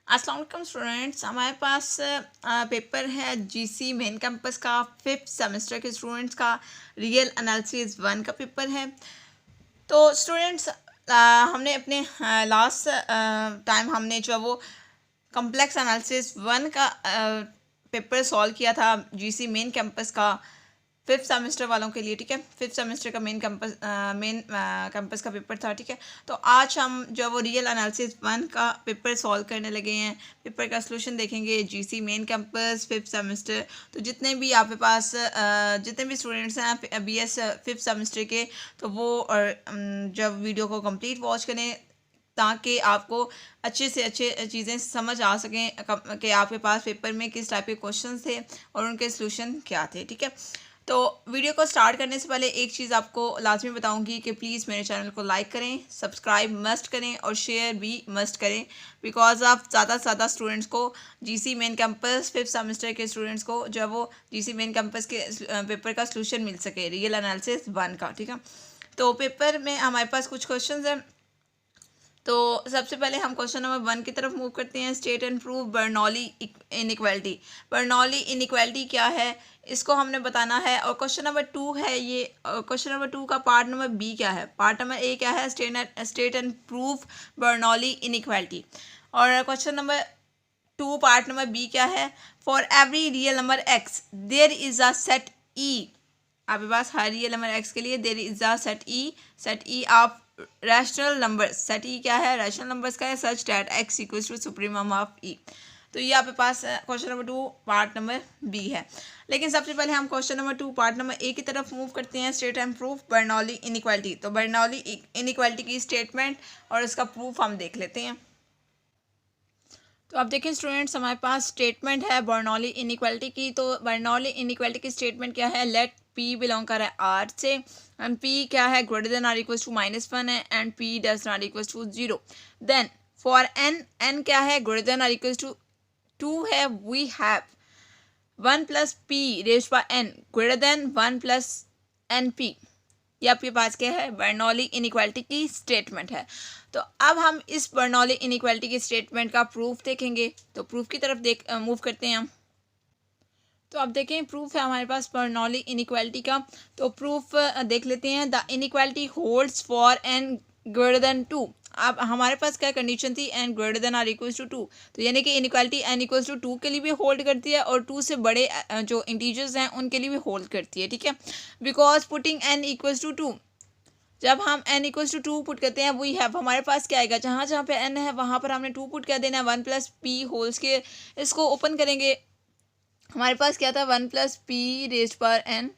अस्सलाम वालेकुम स्टूडेंट्स, हमारे पास पेपर है जीसी मेन कैंपस का 5th सेमेस्टर के स्टूडेंट्स का रियल एनालिसिस 1 का पेपर है। तो स्टूडेंट्स हमने अपने लास्ट टाइम हमने जो है वो कॉम्प्लेक्स एनालिसिस 1 का पेपर सॉल्व किया था जीसी मेन कैंपस का 5th सेमेस्टर वालों के लिए। ठीक है, 5th सेमेस्टर का मेन कैंपस का पेपर था। ठीक है, तो आज हम जो वो रियल एनालिसिस 1 का पेपर सॉल्व करने लगे हैं। पेपर का सलूशन देखेंगे GC main campus 5th semester. तो जितने भी आपके पास जितने भी स्टूडेंट्स हैं बीएस 5th सेमेस्टर के, तो वो और जब वीडियो को कंप्लीट वॉच करें ताकि आपको अच्छे से अच्छे चीज़ें समझ आ सकें कि आपके पास पेपर में किस टाइप के क्वेश्चन थे और उनके सलूशन क्या थे। ठीक है, तो वीडियो को स्टार्ट करने से पहले एक चीज़ आपको लाजमी बताऊंगी कि प्लीज़ मेरे चैनल को लाइक करें, सब्सक्राइब मस्ट करें और शेयर भी मस्ट करें, बिकॉज आप ज़्यादा से ज़्यादा स्टूडेंट्स को GC main campus 5th semester के स्टूडेंट्स को जो है वो जीसी मेन कैंपस के पेपर का सलूशन मिल सके रियल एनालिसिस 1 का। ठीक है, तो पेपर में हमारे पास कुछ क्वेश्चन हैं। तो सबसे पहले हम क्वेश्चन नंबर 1 की तरफ मूव करते हैं। State and prove Bernoulli inequality. Bernoulli inequality क्या है, इसको हमने बताना है। और क्वेश्चन नंबर 2 है ये। क्वेश्चन नंबर 2 का पार्ट नंबर बी क्या है, पार्ट नंबर ए क्या है, state and prove Bernoulli inequality. और question number 2 part number B क्या है, for every real number x there is a set E. आपके पास हर रियल नंबर एक्स के लिए there is a set E of rational number. Set E क्या है, रैशनल नंबर्स का है, such that x equals to supremum of E. तो ये आपके पास question number 2 part number B है। लेकिन सबसे पहले हम क्वेश्चन नंबर 2 पार्ट नंबर ए की तरफ मूव करते हैं। State and proof Bernoulli inequality. तो बर्नौली इनइक्वालिटी की स्टेटमेंट और इसका प्रूफ हम देख लेते हैं। तो आप देखें स्टूडेंट्स, हमारे पास स्टेटमेंट है बर्नौली इनइक्वालिटी की। तो बर्नौली इनइक्वालिटी की स्टेटमेंट क्या है, लेट पी बिलोंग कर रहा है आर से एंड पी क्या है, greater than or equals to -1 है and P does not equals to 0। Then for n क्या है, greater than or equals to 2 है, we have 1 plus P raised by n greater than 1 plus n P. ये आपके पास क्या है, Bernoulli inequality की statement है। तो अब हम इस बर्नौली इनइक्वालिटी की स्टेटमेंट का प्रूफ देखेंगे। तो प्रूफ की तरफ मूव करते हैं हम। तो अब देखें प्रूफ है हमारे पास बर्नौली इनइक्वालिटी का। तो प्रूफ देख लेते हैं। The inequality holds for n greater than 2। अब हमारे पास क्या कंडीशन थी, n greater than or equals to 2। तो यानी कि इनइक्वालिटी एन इक्वल्स टू 2 के लिए भी होल्ड करती है और 2 से बड़े जो इंटीजर्स हैं उनके लिए भी होल्ड करती है। ठीक है, because putting n equals to 2, जब हम n इक्वल्स टू 2 पुट करते हैं वी हैव, हमारे पास क्या आएगा, जहाँ जहाँ पे n है वहाँ पर हमने 2 पुट कर देना है, 1 प्लस पी होल स्क्वायर। इसको ओपन करेंगे, हमारे पास क्या था, 1 plus P raised power n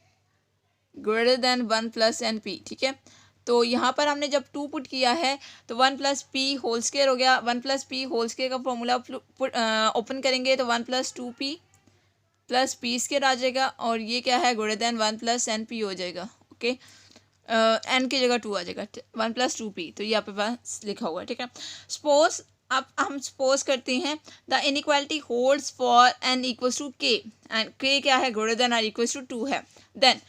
greater than 1 plus n p. ठीक है, तो यहाँ पर हमने जब 2 पुट किया है तो 1 प्लस पी होल स्क्वायर हो गया। 1 प्लस पी होल स्क्वायर का फॉर्मूला ओपन करेंगे तो 1 plus 2 P plus P square आ जाएगा और ये क्या है, greater than 1 plus n P हो जाएगा। ओके, एन की जगह 2 आ जाएगा, 1 प्लस 2 पी। तो ये आपके पास लिखा हुआ है। ठीक है, सपोज अब हम सपोज करते हैं the inequality holds for n equals to k and k क्या है, greater than or equals to 2 है। देन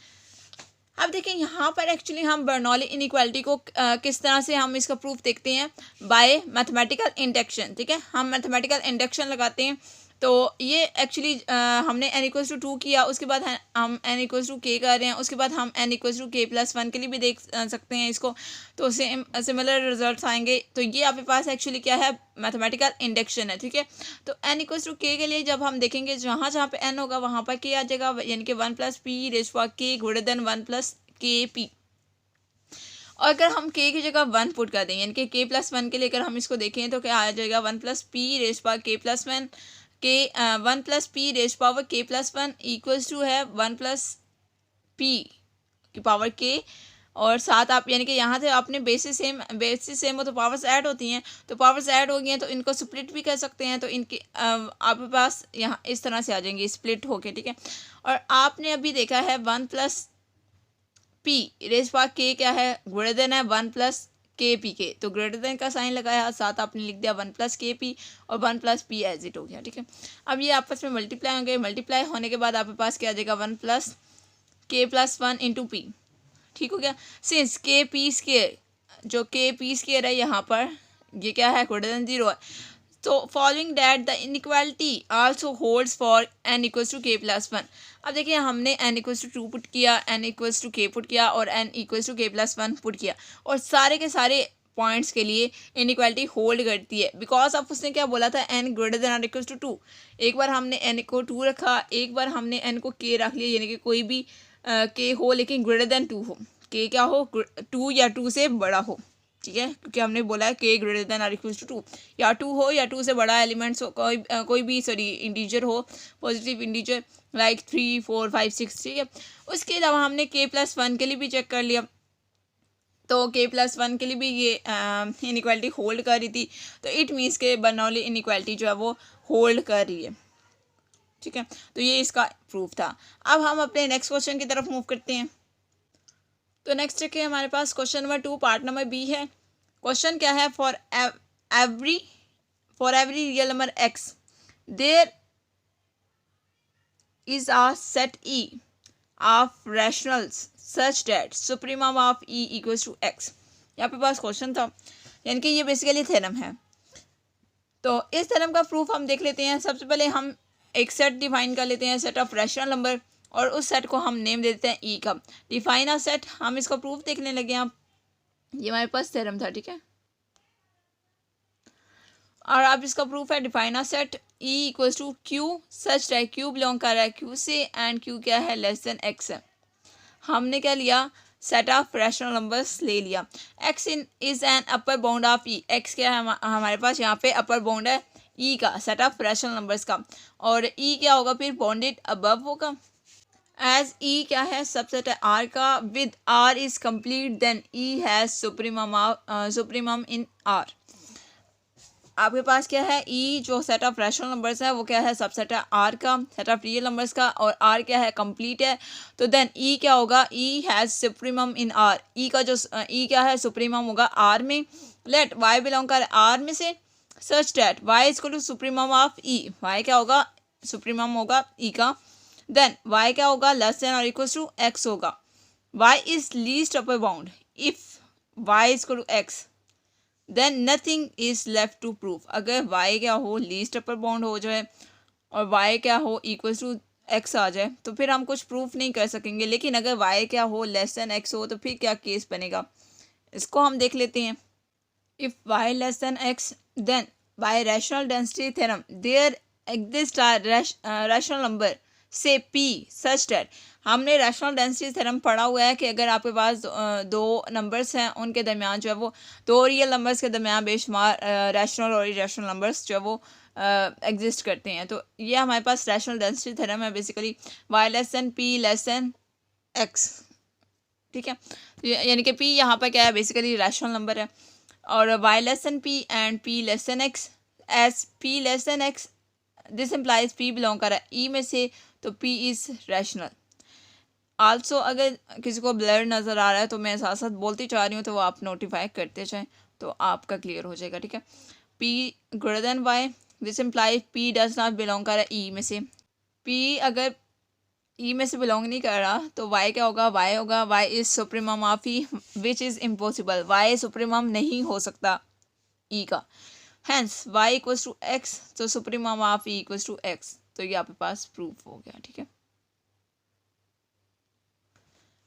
अब देखें यहाँ पर एक्चुअली हम बर्नौली इनइक्वालिटी को किस तरह से हम इसका प्रूफ देखते हैं, बाय मैथमेटिकल इंडक्शन। ठीक है, हम मैथमेटिकल इंडक्शन लगाते हैं। तो ये एक्चुअली हमने n इक्वल्स टू 2 किया, उसके बाद हम n इक्वल्स टू k कर रहे हैं, उसके बाद हम n equals to k plus 1 के लिए भी देख सकते हैं इसको। तो सिमिलर रिजल्ट्स आएंगे। तो ये आपके पास एक्चुअली क्या है, मैथमेटिकल इंडक्शन है। ठीक है, तो n इक्वल्स टू k के लिए जब हम देखेंगे जहाँ जहाँ पे n होगा वहाँ पर k आ जाएगा, यानी कि 1 plus P raised power k greater than 1 plus के पी। और अगर हम k की जगह 1 पुट कर दें, यानी कि k प्लस 1 के लिए अगर हम इसको देखें तो क्या आ जाएगा, 1 plus P raised power k plus 1 के 1 plus P raised power k plus 1 equals to है 1 प्लस पी की पावर k। और साथ आप यानी कि यहाँ से आपने बेसिस सेम हो तो पावर्स ऐड होती हैं, तो पावर्स ऐड हो गई हैं तो इनको स्प्लिट भी कर सकते हैं। तो इनके आपके पास यहाँ इस तरह से आ जाएंगे स्प्लिट होके। ठीक है, और आपने अभी देखा है 1 प्लस पी रेज पावर के क्या है, ग्रेटर देन है 1 प्लस के पी के। तो ग्रेटर देन का साइन लगाया, साथ आपने लिख दिया 1 प्लस के पी और 1 प्लस पी एज इट हो गया। ठीक है, अब ये आपस में मल्टीप्लाई होंगे, मल्टीप्लाई होने के बाद आपके पास क्या आ जाएगा, 1 प्लस के प्लस 1 इंटू पी। ठीक हो गया, सिंस के पी स्केयर, जो के पी स्केयर है यहाँ पर ये क्या है, ग्रेटर देन 0 है, तो following that the inequality also holds for n equals to k plus 1। अब देखिए हमने n इक्वल्स टू 2 पुट किया, n equals to k put किया और n equals to k plus 1 put किया, और सारे के सारे पॉइंट्स के लिए इनइक्वालिटी होल्ड करती है, बिकॉज ऑफ उसने क्या बोला था, n greater than or equals to 2। एक बार हमने n को 2 रखा, एक बार हमने n को k रख लिया, यानी कि कोई भी k हो लेकिन ग्रेटर देन 2 हो, k क्या हो, 2 या 2 से बड़ा हो, ठीक है, क्योंकि हमने बोला है k greater than or equals to 2, या 2 हो या 2 से बड़ा एलिमेंट्स हो, कोई भी सॉरी इंटीजर हो, पॉजिटिव इंटीजर लाइक 3 4 5 6, ठीक है। उसके अलावा हमने k प्लस 1 के लिए भी चेक कर लिया, तो k प्लस 1 के लिए भी ये इनइक्वालिटी होल्ड कर रही थी, तो इट मीन्स के बर्नौली इनइक्वालिटी जो है वो होल्ड कर रही है, ठीक है। तो ये इसका प्रूफ था। अब हम अपने नेक्स्ट क्वेश्चन की तरफ मूव करते हैं। तो नेक्स्ट देखिए हमारे पास question number 2 part number B है। क्वेश्चन क्या है, for every real number x there is a set E of rationals such that supremum of E equals to x। यहाँ पे पास क्वेश्चन था, यानी कि ये बेसिकली थ्योरम है। तो इस थ्योरम का प्रूफ हम देख लेते हैं। सबसे पहले हम एक सेट डिफाइन कर लेते हैं, सेट ऑफ रैशनल नंबर, और उस सेट को हम नेम दे देते हैं E का। डिफाइन अ सेट, हम इसका प्रूफ देखने लगे हैं। ये हमारे पास थ्योरम था, ठीक है, और अब इसका प्रूफ है define a set E equals to Q such that Q belong कर रहा है Q से, एंड Q क्या है, लेस देन X है। हमने क्या लिया, सेट ऑफ रैशनल नंबर्स ले लिया। X is an upper bound of E, X क्या है हमारे पास यहाँ पे अपर बाउंड है E का, सेट ऑफ रैशनल नंबर्स का, और E क्या होगा फिर, बाउंडेड अबव होगा। एज E क्या है, सबसेट है R का, with R is complete then E has supremum in R। आपके पास क्या है, E जो सेट ऑफ रैशनल नंबर्स है वो क्या है, सबसेट है R का, सेट ऑफ रियल नंबर्स का, और R क्या है, कंप्लीट है, तो देन E क्या होगा, E has supremum in R। E का जो E क्या है, सुप्रीमम होगा R में। लेट Y बिलोंग कर R में से, such that Y is equal to supremum of E, Y क्या होगा, सुप्रीमम होगा E का, देन Y क्या होगा, लेस देन और इक्वल टू X होगा। Y is least upper bound, if Y is equal to X then nothing is left to proof. अगर y क्या हो, लीस्ट अपर बाउंड हो जाए, और y क्या हो इक्वल टू x आ जाए, तो फिर हम कुछ प्रूफ नहीं कर सकेंगे। लेकिन अगर y क्या हो, लेस देन x हो, तो फिर क्या केस बनेगा, इसको हम देख लेते हैं। If y less than x then by rational density theorem there exist rational number say p such that, हमने रैशनल डेंसिटी थ्योरम पढ़ा हुआ है कि अगर आपके पास दो नंबर्स हैं, उनके दरमियान जो है वो, दो रियल नंबर्स के दरमियान बेशुमार रैशनल और इरेशनल नंबर्स जो है वो एग्जिस्ट करते हैं। तो ये हमारे पास रैशनल डेंसिटी थ्योरम है basically, y less than p less than x, ठीक है। यानी कि p यहाँ पर क्या है, बेसिकली रैशनल नंबर है, और y less than p and p less than x, as p less than x this implies p belong कर रहा है E में से, तो p इज़ रैशनल। आल्सो अगर किसी को ब्लर नज़र आ रहा है तो मैं साथ साथ बोलती चाह रही हूँ, तो वो आप नोटिफाई करते जाएँ तो आपका क्लियर हो जाएगा, ठीक है। p greater than y, this implies p does not belong कर रहा है E में से। p अगर E में से बिलोंग नहीं कर रहा तो y क्या होगा, y होगा y is supremum of E which is impossible, y supremum नहीं हो सकता E का, hence y equals to x, तो supremum of E equals to x। तो ये आपके पास प्रूफ हो गया, ठीक है,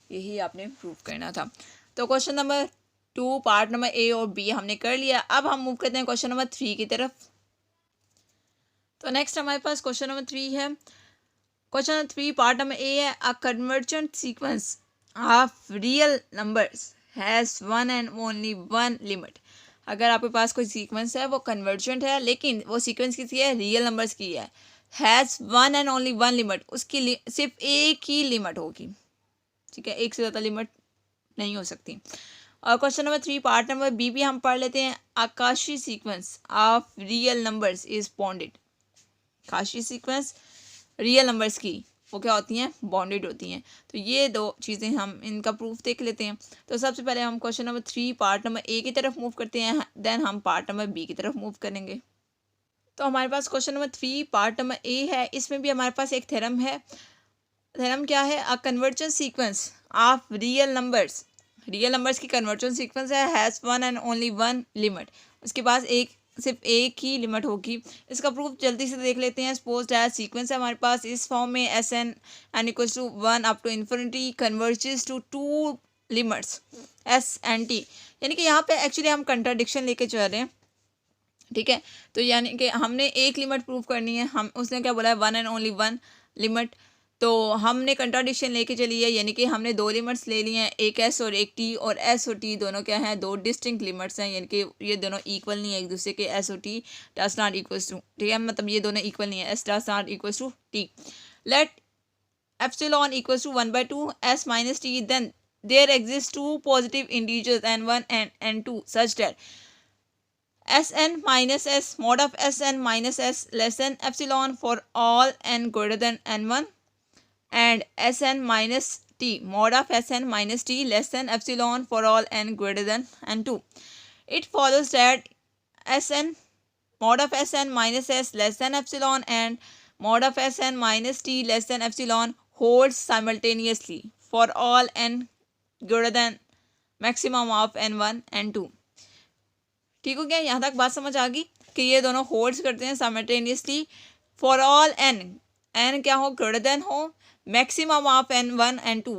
यही आपने प्रूफ करना था। तो question number 2 part number A और B हमने कर लिया। अब हम मूव करते हैं क्वेश्चन नंबर 3 की तरफ। तो नेक्स्ट हमारे पास क्वेश्चन नंबर 3 है। Question number 3 part number A है, a convergent sequence of real numbers has one and only one limit. अगर आपके पास कोई सीक्वेंस है वो कन्वर्जेंट है, लेकिन वो सीक्वेंस किसकी है, रियल नंबर्स की है, has one and only one limit, उसकी सिर्फ एक ही लिमिट होगी, ठीक है, एक से ज़्यादा लिमिट नहीं हो सकती। और question number 3 part number B भी हम पढ़ लेते हैं। A Cauchy sequence of real numbers is bounded. A Cauchy sequence real numbers की वो क्या होती हैं, बॉन्डेड होती हैं। तो ये दो चीज़ें हम इनका प्रूफ देख लेते हैं। तो सबसे पहले हम question number 3 part number A की तरफ मूव करते हैं, देन हम पार्ट नंबर B की तरफ मूव करेंगे। तो हमारे पास question number 3 part number A है, इसमें भी हमारे पास एक थ्योरम है। थ्योरम क्या है, a conversion sequence of real numbers की कन्वर्जन सीक्वेंस है, has one and only one limit, उसके पास एक सिर्फ एक ही लिमिट होगी। इसका प्रूफ जल्दी से देख लेते हैं। सपोज दैट सीक्वेंस है हमारे पास इस फॉर्म में s n n equals to 1 up to infinity converges to two limits s and t. यानी कि यहाँ पे एक्चुअली हम कंट्राडिक्शन लेके चल रहे हैं, ठीक है। तो यानी कि हमने एक लिमिट प्रूव करनी है, हम उसने क्या बोला है, one and only one limit. तो हमने कंट्राडिक्शन लेके चली है, यानी कि हमने दो लिमिट्स ले ली हैं, एक एस और एक टी, और एस और टी दोनों क्या हैं, दो डिस्टिंक्ट लिमिट्स हैं, यानी कि ये दोनों इक्वल नहीं है एक दूसरे के। एस और t does not equals to, ठीक है, मतलब ये दोनों इक्वल नहीं है, s does not equals to t. Let epsilon equals to 1/2 s minus t, then there exist two positive integers n1 and n2 such that Sn minus s mod of Sn minus s less than epsilon for all n greater than n1 and Sn minus t mod of Sn minus t less than epsilon for all n greater than n2. It follows that Sn mod of Sn minus s less than epsilon and mod of Sn minus t less than epsilon holds simultaneously for all n greater than maximum of n1 and 2. ठीक हो गया, यहाँ तक बात समझ आ गई कि ये दोनों होल्ड्स करते हैं simultaneously for all n, n क्या हो, ग्रेटर देन हो maximum of n1 n2,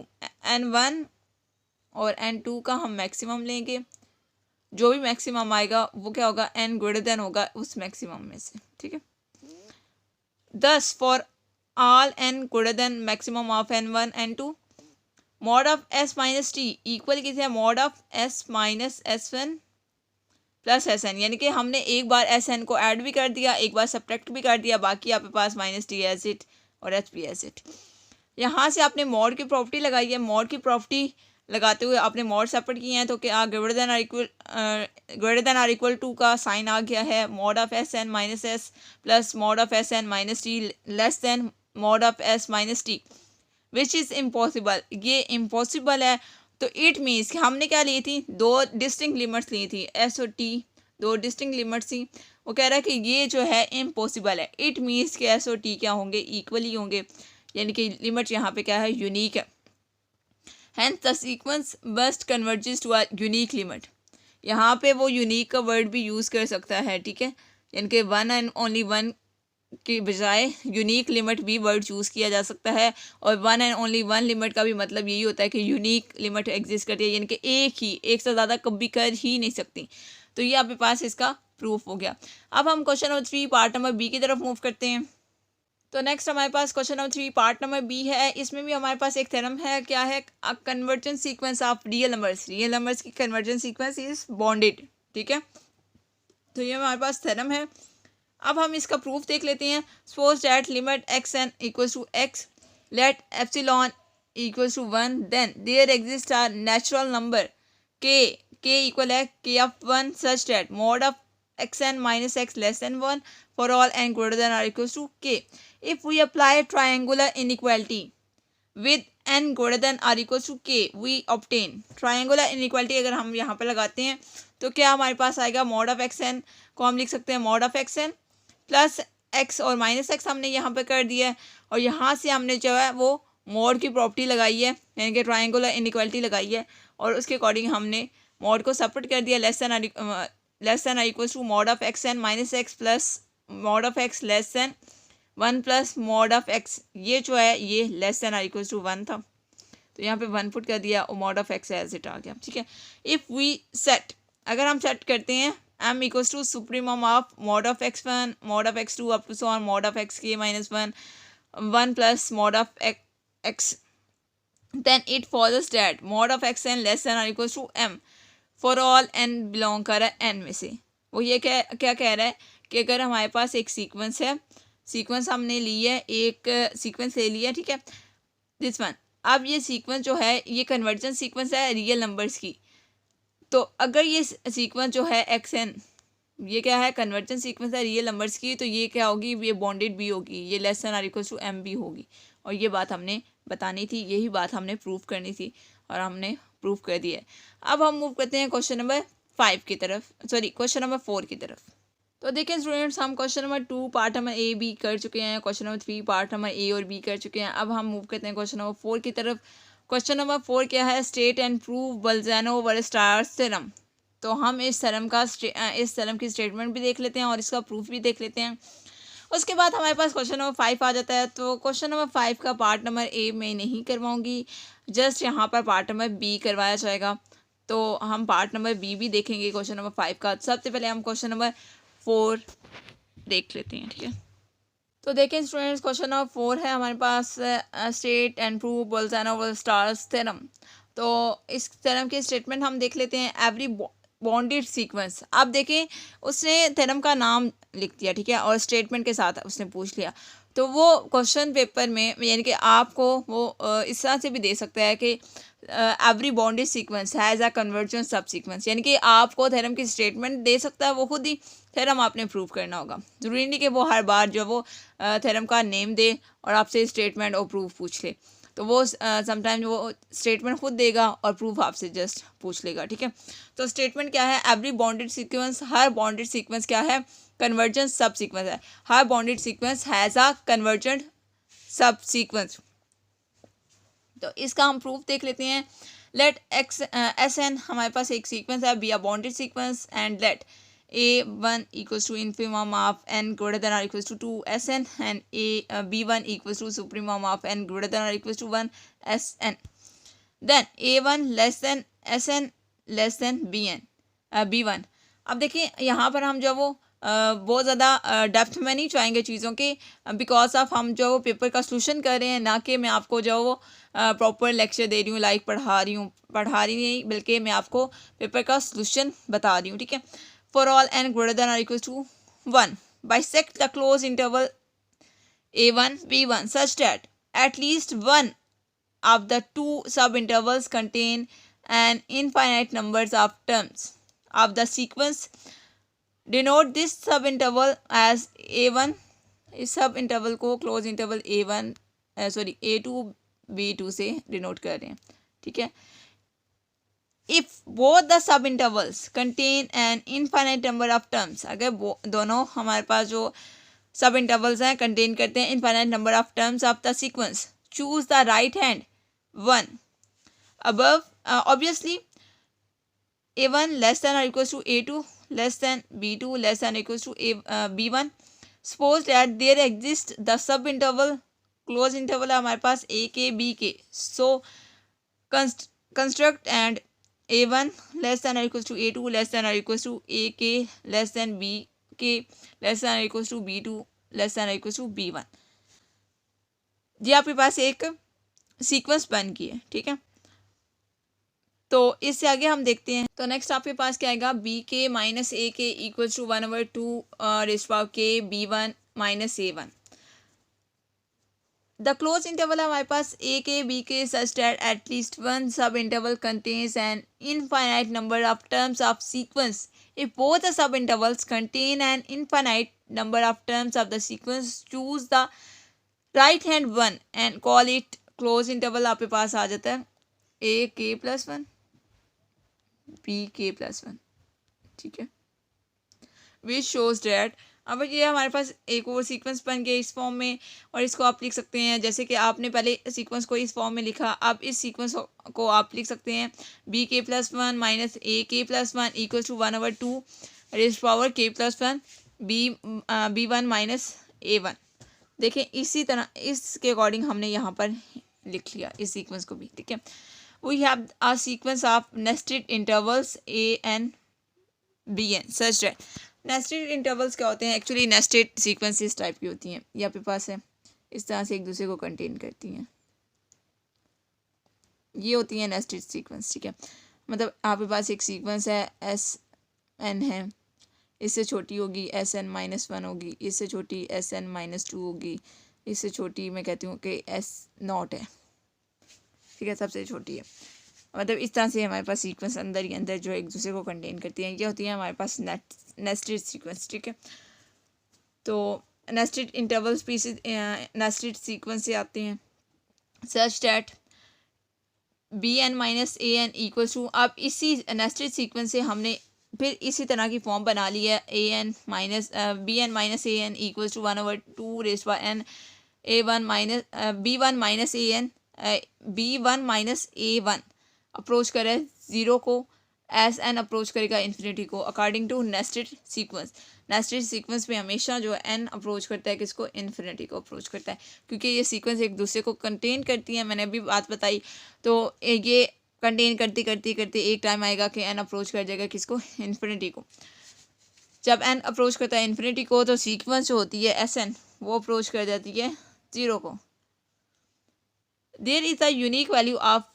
n1 और n2 का हम मैक्सिमम लेंगे, जो भी मैक्सिमम आएगा वो क्या होगा, n ग्रेटर देन होगा उस मैक्सिमम में से, ठीक है। Thus for all n greater than maximum of n1 n2 mod of s minus t equal किसे है, mod of s minus s1 plus s n, यानी कि हमने एक बार एस एन को ऐड भी कर दिया, एक बार सब्ट्रैक्ट भी कर दिया, बाकी आपके पास माइनस टी एज इट और एच पी एज इट। यहाँ से आपने मॉड की प्रॉपर्टी लगाई है, मॉड की प्रॉपर्टी लगाते हुए आपने मॉड सेपरेट किए हैं, तो क्या greater than or equal to का साइन आ गया है, mod of S n minus s plus mod of S n minus t less than mod of s minus t, which is impossible, ये impossible है। तो इट मीन्स कि हमने क्या ली थी, दो डिस्टिंक्ट लिमिट्स ली थी, एस और टी दो डिस्टिंक्ट लिमिट्स थी। वो कह रहा है कि ये जो है इम्पॉसिबल है। इट मीन्स कि एस और टी क्या होंगे, इक्वल ही होंगे, यानी कि लिमिट यहाँ पे क्या है, यूनिक है। Hence the sequence must converges to a unique limit. यहाँ पे वो यूनिक का वर्ड भी यूज़ कर सकता है, ठीक है, यानी कि वन एंड ओनली वन की बजाय यूनिक लिमिट भी वर्ड चूज़ किया जा सकता है। और one and only one limit का भी मतलब यही होता है कि यूनिक लिमिट एग्जिस्ट करती है, यानी कि एक से ज़्यादा कभी कर ही नहीं सकती। तो ये आपके पास इसका प्रूफ हो गया। अब हम question number 3 part number B की तरफ मूव करते हैं। तो नेक्स्ट हमारे पास question number 3 part number B है। इसमें भी हमारे पास एक थ्योरम है, क्या है, convergence sequence of real numbers की कन्वर्जेंस सीक्वेंस इज बॉन्डेड, ठीक है। तो ये हमारे पास थ्योरम है। अब हम इसका प्रूफ देख लेते हैं। Suppose that limit x n equals to x let epsilon equals to 1 then there exist are natural number K equal है K of 1 such that mod of x n minus x less than 1 for all n greater than or equals to K. If we apply triangular inequality with n greater than or equals to K we obtain triangular inequality. अगर हम यहाँ पे लगाते हैं तो क्या हमारे पास आएगा, मॉड ऑफ एक्स एन को हम लिख सकते हैं mod of x n plus x और माइनस एक्स हमने यहाँ पे कर दिया है, और यहाँ से हमने जो है वो मॉड की प्रॉपर्टी लगाई है, यानी कि ट्रायंगुलर इनइक्वालिटी लगाई है, और उसके अकॉर्डिंग हमने मॉड को सेपरेट कर दिया, less than equals to mod of x n minus x plus mod of x less than 1 plus mod of x, ये जो है ये लेस देन इक्वल्स टू 1 था, तो यहाँ पे 1 पुट कर दिया और mod of x as it आ गया, ठीक है। इफ़ वी सेट, अगर हम सेट करते हैं m equals to supremum of mod of x1 mod of x2 up to so on mod of xk minus 1 plus mod of x, then it follows that mod of xn less than और equals to m for all n belong कर रहा है n में से। वो ये क्या कह रहा है कि अगर हमारे पास एक सीक्वेंस है, सीक्वेंस हमने ली है, एक सीक्वेंस ले लिया, ठीक है, दिस वन। अब ये सीक्वेंस जो है ये कन्वर्जेंस सीक्वेंस है रियल नंबर्स की। तो अगर ये सीक्वेंस जो है एक्स एन, ये क्या है, कन्वर्जेंस सीक्वेंस है रियल नंबर्स की, तो ये क्या होगी, ये बॉन्डेड भी होगी, ये लेस देन और इक्वल्स टू m भी होगी। और ये बात हमने बतानी थी, यही बात हमने प्रूफ करनी थी और हमने प्रूफ कर दिया है। अब हम मूव करते हैं क्वेश्चन नंबर 5 की तरफ, सॉरी क्वेश्चन नंबर 4 की तरफ। तो देखें स्टूडेंट्स, हम question number 2 part number a b कर चुके हैं, question number 3 part number a और बी कर चुके हैं। अब हम मूव करते हैं क्वेश्चन नंबर 4 की तरफ। क्वेश्चन नंबर 4 क्या है, स्टेट एंड प्रूव बोल्ज़नो-वेरस्ट्रास थ्योरम। तो हम इस थ्योरम की स्टेटमेंट भी देख लेते हैं और इसका प्रूफ भी देख लेते हैं। उसके बाद हमारे पास क्वेश्चन नंबर 5 आ जाता है। तो क्वेश्चन नंबर 5 का पार्ट नंबर ए में नहीं करवाऊंगी, जस्ट यहाँ पर पार्ट नंबर बी करवाया जाएगा। तो हम पार्ट नंबर बी भी देखेंगे क्वेश्चन नंबर 5 का। सबसे पहले हम क्वेश्चन नंबर 4 देख लेते हैं, ठीक है। तो देखें स्टूडेंट्स, क्वेश्चन नंबर 4 है हमारे पास, state and prove Bolzano stars theorem. तो इस थ्योरम की स्टेटमेंट हम देख लेते हैं। एवरी बॉन्डेड सीक्वेंस, आप देखें उसने थ्योरम का नाम लिख दिया, ठीक है, और स्टेटमेंट के साथ उसने पूछ लिया। तो वो क्वेश्चन पेपर में यानी कि आपको वो इस तरह से भी दे सकता है कि every bounded sequence has a convergence सब सीक्वेंस, यानी कि आपको थ्योरम की स्टेटमेंट दे सकता है, वो खुद ही थ्योरम आपने प्रूव करना होगा। ज़रूरी नहीं कि वो हर बार जो वो थ्योरम का नेम दे और आपसे स्टेटमेंट और प्रूफ पूछ ले। तो वो समटाइम वो स्टेटमेंट खुद देगा और प्रूफ आपसे जस्ट पूछ लेगा, ठीक है। तो स्टेटमेंट क्या है, एवरी बॉन्डेड सीक्वेंस, हर बॉन्डेड सीक्वेंस क्या है, कन्वर्जेंट सब सीक्वेंस है। हर bounded sequence has a convergent subsequence. तो इसका हम प्रूफ देख लेते हैं। लेट एक्स एस एन हमारे पास एक सीक्वेंस है, be a bonded sequence, and let A1 equals to infimum of n greater than or equals to 2 Sn and B1 equals to supremum of n greater than or equals to 1 Sn. Then A1 less than Sn less than B1. अब देखिए यहाँ पर हम जो वो बहुत ज़्यादा depth में नहीं जाएंगे चीज़ों के, बिकॉज ऑफ हम जो वो पेपर का सोल्यूशन कर रहे हैं, ना कि मैं आपको जो वो प्रॉपर लेक्चर दे रही हूँ, लाइक पढ़ा रही नहीं, बल्कि मैं आपको पेपर का सोल्यूशन बता रही हूँ, ठीक है। For all n greater than or equals to 1, bisect the closed interval a1 b1 such that at least one of the two subintervals contain an infinite numbers of terms of the sequence. Denote this subinterval as a1, इस सब interval को close interval a2 b2 से denote कर रहे हैं, ठीक है। If both the sub intervals contain an infinite number of terms, अगर दोनों हमारे पास जो सब इंटरवल्स हैं कंटेन करते हैं infinite number of terms of the sequence, choose the right hand one above. Obviously a1 less than or equals to a2 less than b2 less than or equals to b1. Suppose that there exists the sub interval, close interval है हमारे पास a के b के. So construct and a1 less than or equals to a2 less than or equals to ak less than bk less than or equals to b2 less than or equals to b1. जी आपके पास एक sequence बन गई है, ठीक है। तो इससे आगे हम देखते हैं। तो नेक्स्ट आपके पास क्या आएगा, बी के माइनस ए के इक्वल्स टू 1/2 रेज़ पावर के b1 minus a1. The closed interval हमारे पास a के b के such that at least one sub interval contains an infinite number of terms of sequence. If both the sub intervals contain an infinite number of terms of the sequence, choose the right hand one and call it closed interval. आपके पास आ जाता है a k plus 1 b k plus 1, ठीक है, which shows that अब ये हमारे पास एक और सीक्वेंस बन गया इस फॉर्म में, और इसको आप लिख सकते हैं जैसे कि आपने पहले सीक्वेंस को इस फॉर्म में लिखा, अब इस सीक्वेंस को आप लिख सकते हैं बी के plus 1 minus a k plus 1 equal to 1/2 raise power k plus 1 b1 minus a1. देखें इसी तरह इसके अकॉर्डिंग हमने यहाँ पर लिख लिया इस सीक्वेंस को भी, ठीक है। We have a sequence of nested intervals an bn such that. Nested intervals क्या होते हैं, एक्चुअली नेस्टेड सीक्वेंस इस टाइप की होती हैं, ये आपके पास है, इस तरह से एक दूसरे को कंटेन करती हैं, ये होती हैं नेस्टेड सीक्वेंस, ठीक है। मतलब आपके पास एक सीक्वेंस है Sn है, इससे छोटी होगी Sn-1 होगी, इससे छोटी Sn-2 होगी, इससे छोटी मैं कहती हूँ कि S0 है, ठीक है, सबसे छोटी है। मतलब इस तरह से हमारे पास सीक्वेंस अंदर ही अंदर जो एक दूसरे को कंटेन करती हैं, ये होती है हमारे पास नेस्टेड सीक्वेंस, ठीक है। तो nested intervals pieces nested sequence से आते हैं such that bn minus an equals to, अब इसी नेस्टेड सीक्वेंस से हमने फिर इसी तरह की फॉर्म बना ली है bn minus an equals to 1/2 raise power n a1 minus b1 minus an b1 minus a1 approach कर रहा है ज़ीरो को, एस एन अप्रोच करेगा इन्फिनिटी को according to nested sequence. Nested sequence में हमेशा जो एन अप्रोच करता है किसको, इन्फिनिटी को अप्रोच करता है, क्योंकि ये सीक्वेंस एक दूसरे को कंटेन करती है। मैंने अभी बात बताई, तो ये कंटेन करती करती करती एक टाइम आएगा कि एन अप्रोच कर जाएगा किसको, इन्फिनिटी को। जब एन अप्रोच करता है इन्फिनिटी को तो सीक्वेंस जो होती है एस एन वो अप्रोच कर जाती है जीरो को। There is a unique value of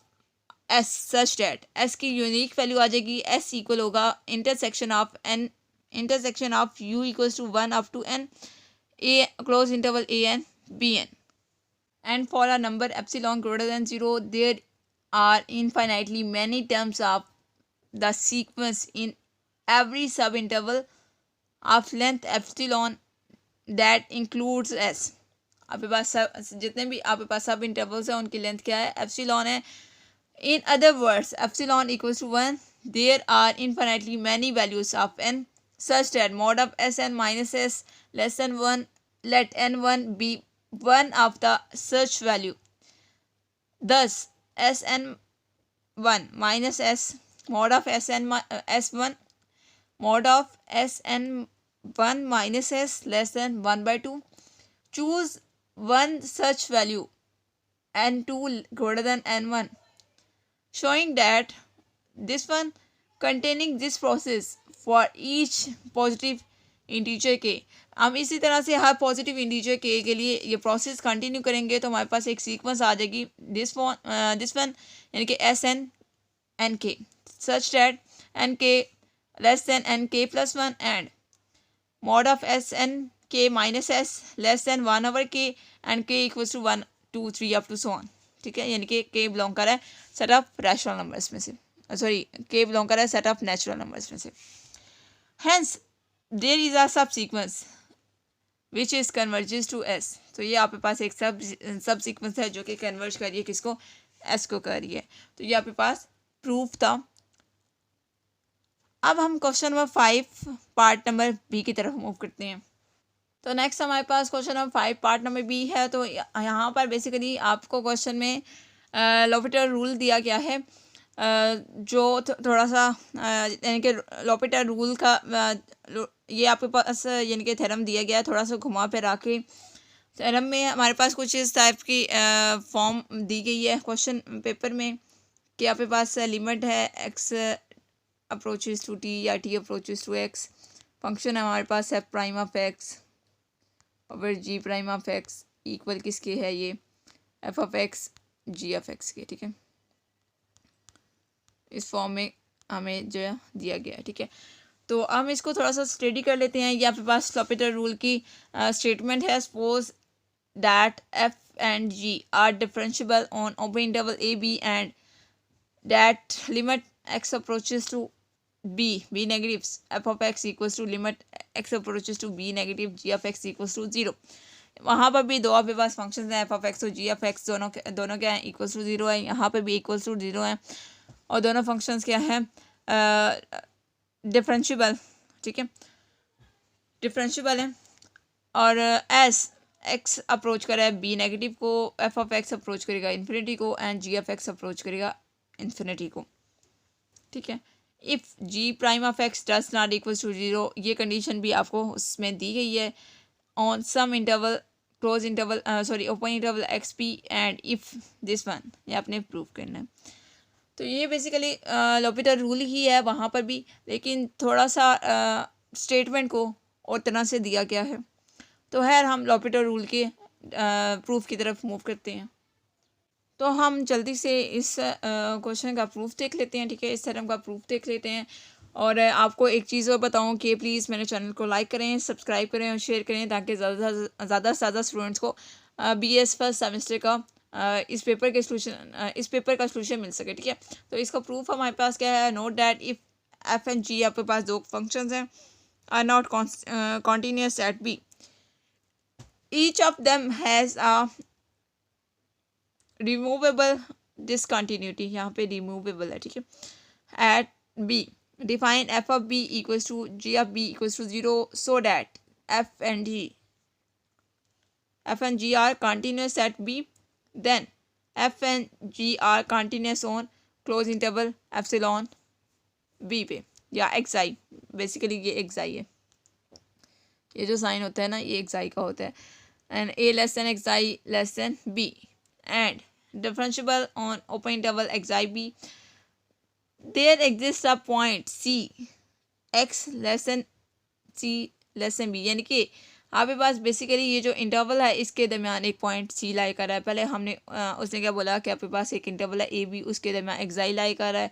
s such that, s की यूनिक वैल्यू आ जाएगी, एस इक्वल होगा intersection of u equals to 1 up to n a close interval a n b n, and for a number epsilon greater than 0 there are infinitely many terms of the sequence in every subinterval of length epsilon that includes s। आपके पास जितने भी आपके पास सब intervals हैं उनकी length क्या है, epsilon है। In other words, epsilon equals to 1. There are infinitely many values of n such that mod of Sn minus s less than 1, let n1 be one of the such value. Thus, Sn1 minus s mod of S1 mod of Sn1 minus s less than 1 by 2. Choose one such value n2 greater than n1, showing that this one containing this process for each positive integer के। हम इसी तरह से हर positive integer के लिए ये process continue करेंगे तो हमारे पास एक सीक्वेंस आ जाएगी दिस वन यानी कि S n K such that n K less than n K plus 1 and mod of S n K minus S less than 1 over K and K equals to 1 2 3 up to so on. ठीक है, यानी कि के belong कर रहा है set of rational numbers में से, सॉरी के बिलोंग कर रहा है सेट ऑफ नेचुरल नंबर्स में से। Hence there is a sub sequence which is converges to s. तो ये आपके पास एक सब सीक्वेंस है जो कि कन्वर्ज कर रही है किसको, एस को कर रही है। तो ये आपके पास प्रूफ था। अब हम question number 5 part number B की तरफ मूव करते हैं। तो नेक्स्ट हमारे पास question number 5 part number B है। तो यहाँ पर बेसिकली आपको क्वेश्चन में लॉपिटर रूल दिया गया है, जो थोड़ा सा यानी कि लॉपिटर रूल का ये आपके पास यानी कि थ्योरम दिया गया है, थोड़ा सा घुमा फिरा के। थ्योरम में हमारे पास कुछ इस टाइप की फॉर्म दी गई है क्वेश्चन पेपर में कि आपके पास लिमिट है एक्स अप्रोचेस टू टी या t approaches to x. Function हमारे पास है प्राइम ऑफ एक्स और g prime of x equal किसके है, ये f of x g of x के। ठीक है, इस फॉर्म में हमें जो है दिया गया है। ठीक है, तो हम इसको थोड़ा सा स्टडी कर लेते हैं। ये आपके पास लॉपिटर रूल की स्टेटमेंट है। Suppose that f and g are differentiable on open interval a b and that limit x approaches to b negatives f of x equals to limit x approaches to b negative g of x equals to 0। वहाँ पर भी दो आपके पास function हैं F of x और g of x, दोनों क्या हैं, इक्वल्स टू 0 है। यहाँ पर भी इक्वल्स टू 0 है और दोनों फंक्शंस क्या हैं, डिफरेंशिएबल। ठीक है, डिफरेंशिएबल है। और एस एक्स अप्रोच कर रहा है बी नेगेटिव को, एफ ऑफ एक्स अप्रोच करेगा इन्फिनिटी को and g of x approach करेगा इन्फिनिटी को। ठीक है, if g prime of x does not equals to 0, ये कंडीशन भी आपको उसमें दी गई है on some interval close interval sorry open interval x p and if this one, ये आपने प्रूव करना है। तो ये बेसिकली लॉपिटर रूल ही है वहाँ पर भी, लेकिन थोड़ा सा स्टेटमेंट को और तरह से दिया गया है। तो खैर हम लॉपिटर रूल के प्रूफ की तरफ मूव करते हैं। तो हम जल्दी से इस क्वेश्चन का प्रूफ देख लेते हैं। ठीक है, इस थ्योरम का प्रूफ देख लेते हैं। और आपको एक चीज़ और बताऊं कि प्लीज़ मेरे चैनल को लाइक करें, सब्सक्राइब करें और शेयर करें ताकि ज़्यादा से ज़्यादा स्टूडेंट्स को BS फर्स्ट सेमेस्टर का इस पेपर का सलूशन मिल सके। ठीक है, तो इसका प्रूफ हमारे पास क्या है, note that if f and g आपके पास दो फंक्शंस हैं are not continuous at b, each of them has a removable discontinuity, यहाँ पे रिमूवेबल है। ठीक है, at b define f of b equals to g of b equals to 0 so that f and g are continuous at b, then f and g are continuous on close interval epsilon b पे, या एक्साई, basically ये एक्साई है, ये जो sign होता है ना ये एक्साई का होता है. And a less than xi less than b and differentiable on open interval xi b, there exist a point c x less than c less than b, यानी कि आपके पास बेसिकली ये जो इंटरवल है इसके दरमियान एक पॉइंट सी लाई कर रहा है. पहले हमने उसने क्या बोला कि आपके पास एक इंटरवल है ए बी, उसके दरमियान एक्साई लाई कर रहा है.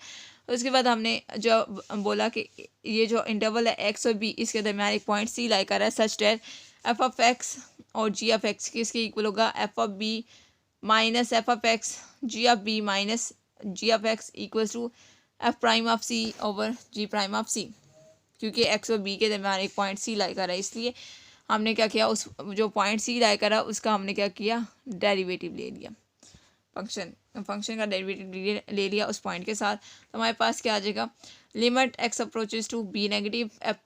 उसके बाद हमने जो बोला कि ये जो इंटरवल है एक्स और बी इसके दरमियान एक पॉइंट सी लाई कर रहा है such that f of x और जी ऑफ एक्स किसके इक्वल होगा, f of b minus f of x g of b minus g of x equals to f prime of c over g prime of c, क्योंकि x और B के दरमियान एक point सी लाई करा है इसलिए हमने क्या किया, उस जो पॉइंट सी लाई करा उसका हमने क्या किया, डेरिवेटिव ले लिया, फंक्शन का डेरिवेटिव ले लिया उस पॉइंट के साथ. तो हमारे पास क्या आ जाएगा, limit x approaches to b negative f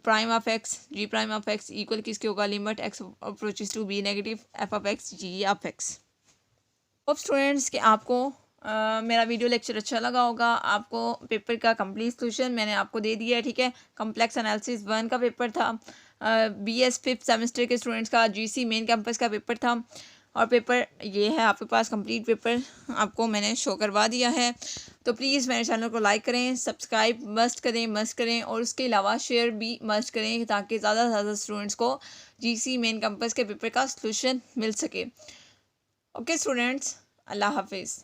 prime of x g prime of x equal किसके होगा, limit x approaches to b negative f of x g of x. Hope students कि आपको मेरा वीडियो लेक्चर अच्छा लगा होगा. आपको paper का कंप्लीट सोल्यूशन मैंने आपको दे दिया है, ठीक है. कॉम्प्लेक्स एनालिसिस 1 का पेपर था, BS 5th सेमेस्टर के स्टूडेंट्स का GC मेन कैंपस का पेपर था, और पेपर ये है आपके पास, कंप्लीट पेपर आपको मैंने शो करवा दिया है. तो प्लीज़ मेरे चैनल को लाइक करें, सब्सक्राइब मस्ट करें और उसके अलावा शेयर भी मस्ट करें ताकि ज़्यादा से ज़्यादा स्टूडेंट्स को GC मेन कैंपस के पेपर का सोल्यूशन मिल सके. ओके स्टूडेंट्स, अल्लाह हाफिज़.